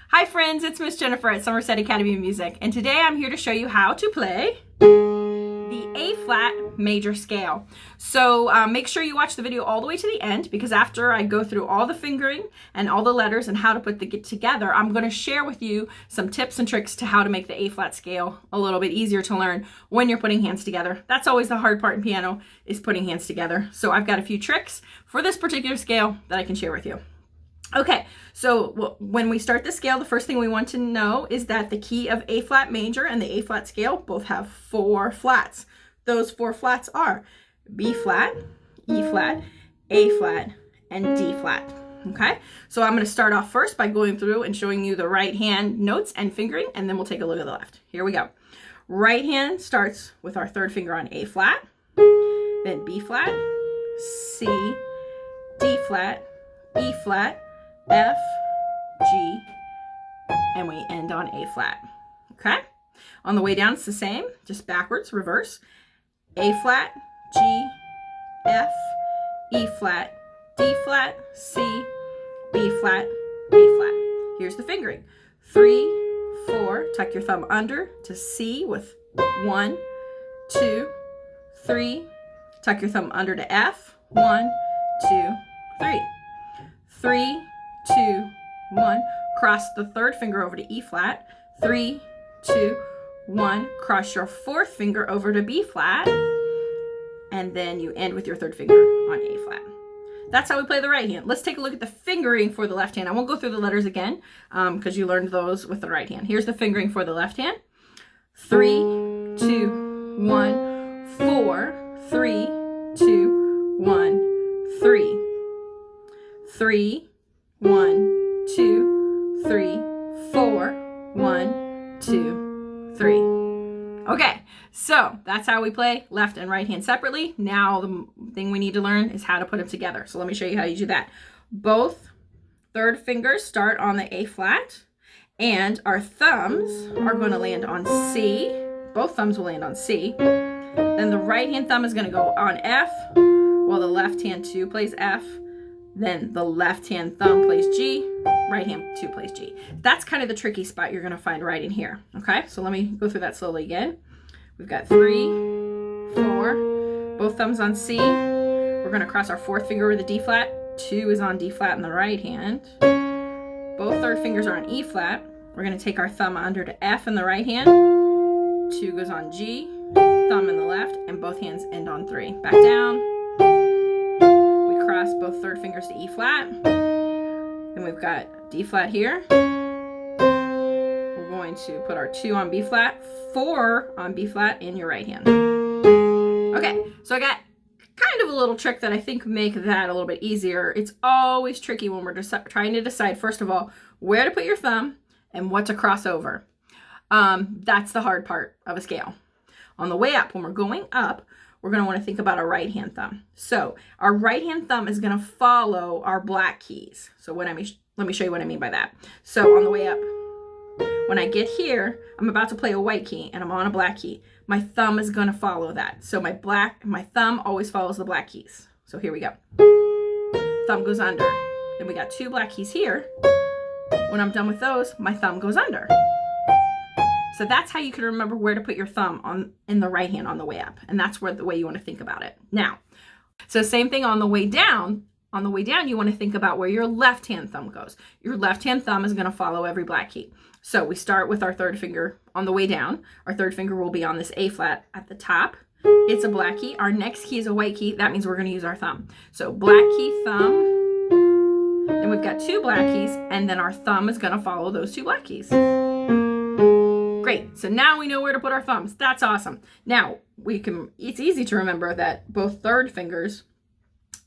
Hi friends, it's Miss Jenifer at Somerset Academy of Music, and today I'm here to show you how to play the A-flat major scale. So make sure you watch the video all the way to the end, because after I go through all the fingering and all the letters and how to put it together, I'm going to share with you some tips and tricks to how to make the A-flat scale a little bit easier to learn when you're putting hands together. That's always the hard part in piano, is putting hands together. So I've got a few tricks for this particular scale that I can share with you. Okay, so when we start the scale, the first thing we want to know is that the key of A flat major and the A flat scale both have 4 flats. Those 4 flats are B flat, E flat, A flat, and D flat. Okay, so I'm going to start off first by going through and showing you the right hand notes and fingering, and then we'll take a look at the left. Here we go. Right hand starts with our third finger on A flat, then B flat, C, D flat, E flat, F, G, and we end on A flat. Okay? On the way down, it's the same, just backwards, reverse. A flat, G, F, E flat, D flat, C, B flat, A flat. Here's the fingering. 3, 4, tuck your thumb under to C with 1, 2, 3, tuck your thumb under to F, 1, 2, 3. 3, 2, 1, cross the third finger over to E flat, 3, 2, 1, cross your fourth finger over to B flat, and then you end with your third finger on A flat. That's how we play the right hand. Let's take a look at the fingering for the left hand. I won't go through the letters again because you learned those with the right hand. Here's the fingering for the left hand. 3, 2, 1, 4, 3, 2, 1, 3. 3, 1, 2, 3, 4, 1, 2, 3. Okay, so that's how we play left and right hand separately. Now the thing we need to learn is how to put them together. So let me show you how you do that. Both third fingers start on the A flat, and our thumbs are going to land on C. Both thumbs will land on C. Then the right hand thumb is going to go on F, while the left hand 2 plays F. Then the left hand thumb plays G, right hand 2 plays G. That's kind of the tricky spot you're going to find right in here. Okay, so let me go through that slowly again. We've got 3, 4, both thumbs on C. We're going to cross our fourth finger over the D flat. 2 is on D flat in the right hand. Both third fingers are on E flat. We're going to take our thumb under to F in the right hand. 2 goes on G, thumb in the left, and both hands end on 3. Back down. Cross both third fingers to E flat. Then we've got D flat here. We're going to put our 2 on B flat, 4 on B flat in your right hand. Okay, so I got kind of a little trick that I think make that a little bit easier. It's always tricky when we're trying to decide, first of all, where to put your thumb and what to cross over. That's the hard part of a scale. On the way up, when we're going up, we're going to want to think about our right hand thumb. So our right hand thumb is going to follow our black keys. So let me show you what I mean by that. So on the way up, when I get here, I'm about to play a white key and I'm on a black key. My thumb is going to follow that. So my thumb always follows the black keys. So here we go. Thumb goes under. Then we got 2 black keys here. When I'm done with those, my thumb goes under. So that's how you can remember where to put your thumb in the right hand on the way up. And that's the way you want to think about it. Now, so same thing on the way down. On the way down, you want to think about where your left hand thumb goes. Your left hand thumb is going to follow every black key. So we start with our third finger on the way down. Our third finger will be on this A flat at the top. It's a black key. Our next key is a white key. That means we're going to use our thumb. So black key, thumb. Then we've got 2 black keys, and then our thumb is going to follow those 2 black keys. Great, so now we know where to put our thumbs. That's awesome. Now, it's easy to remember that both third fingers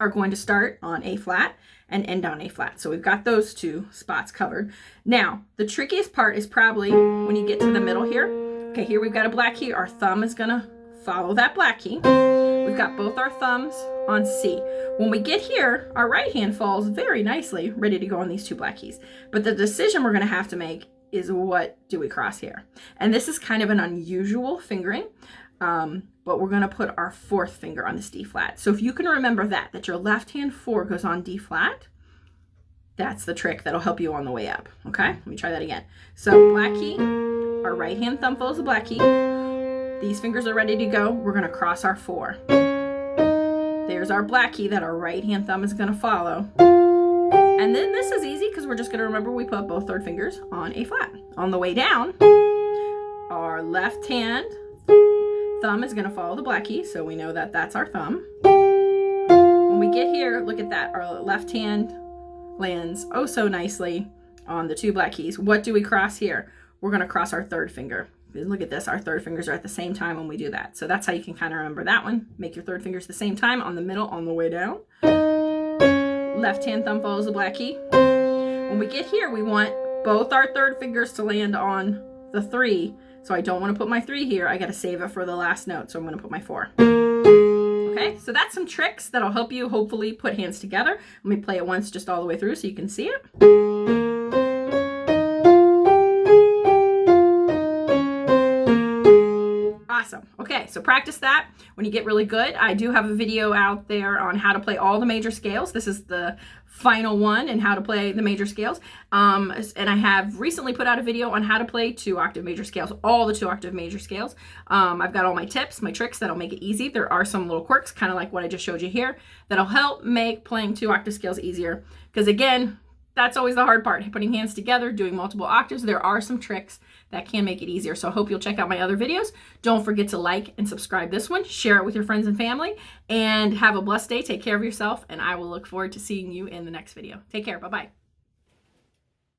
are going to start on A flat and end on A flat. So we've got those 2 spots covered. Now, the trickiest part is probably when you get to the middle here. Okay, here we've got a black key. Our thumb is gonna follow that black key. We've got both our thumbs on C. When we get here, our right hand falls very nicely, ready to go on these 2 black keys. But the decision we're gonna have to make is, what do we cross here? And this is kind of an unusual fingering, but we're going to put our fourth finger on this D flat. So if you can remember that your left hand 4 goes on D flat, That's the trick that'll help you on the way up. Okay, let me try that again. So black key, our right hand thumb follows the black key. These fingers are ready to go. We're gonna cross our 4. There's our black key that our right hand thumb is gonna follow. And then this is easy because we're just gonna remember we put both third fingers on A flat. On the way down, our left hand thumb is gonna follow the black key, so we know that that's our thumb. When we get here, look at that. Our left hand lands oh so nicely on the 2 black keys. What do we cross here? We're gonna cross our third finger. Look at this, our third fingers are at the same time when we do that. So that's how you can kind of remember that one. Make your third fingers the same time on the middle on the way down. Left hand thumb follows the black key. When we get here, we want both our third fingers to land on the 3. So I don't want to put my 3 here. I got to save it for the last note. So I'm going to put my 4. Okay, so that's some tricks that'll help you hopefully put hands together. Let me play it once just all the way through so you can see it. Awesome. Okay, so practice that when you get really good. I do have a video out there on how to play all the major scales. This is the final one and how to play the major scales. And I have recently put out a video on how to play 2 octave major scales, all the 2 octave major scales. I've got all my tips, my tricks that'll make it easy. There are some little quirks, kind of like what I just showed you here, that'll help make playing 2 octave scales easier. Because again, that's always the hard part, putting hands together, doing multiple octaves. There are some tricks that can make it easier. So I hope you'll check out my other videos. Don't forget to like and subscribe this one, share it with your friends and family, and have a blessed day. Take care of yourself, and I will look forward to seeing you in the next video. Take care. Bye-bye.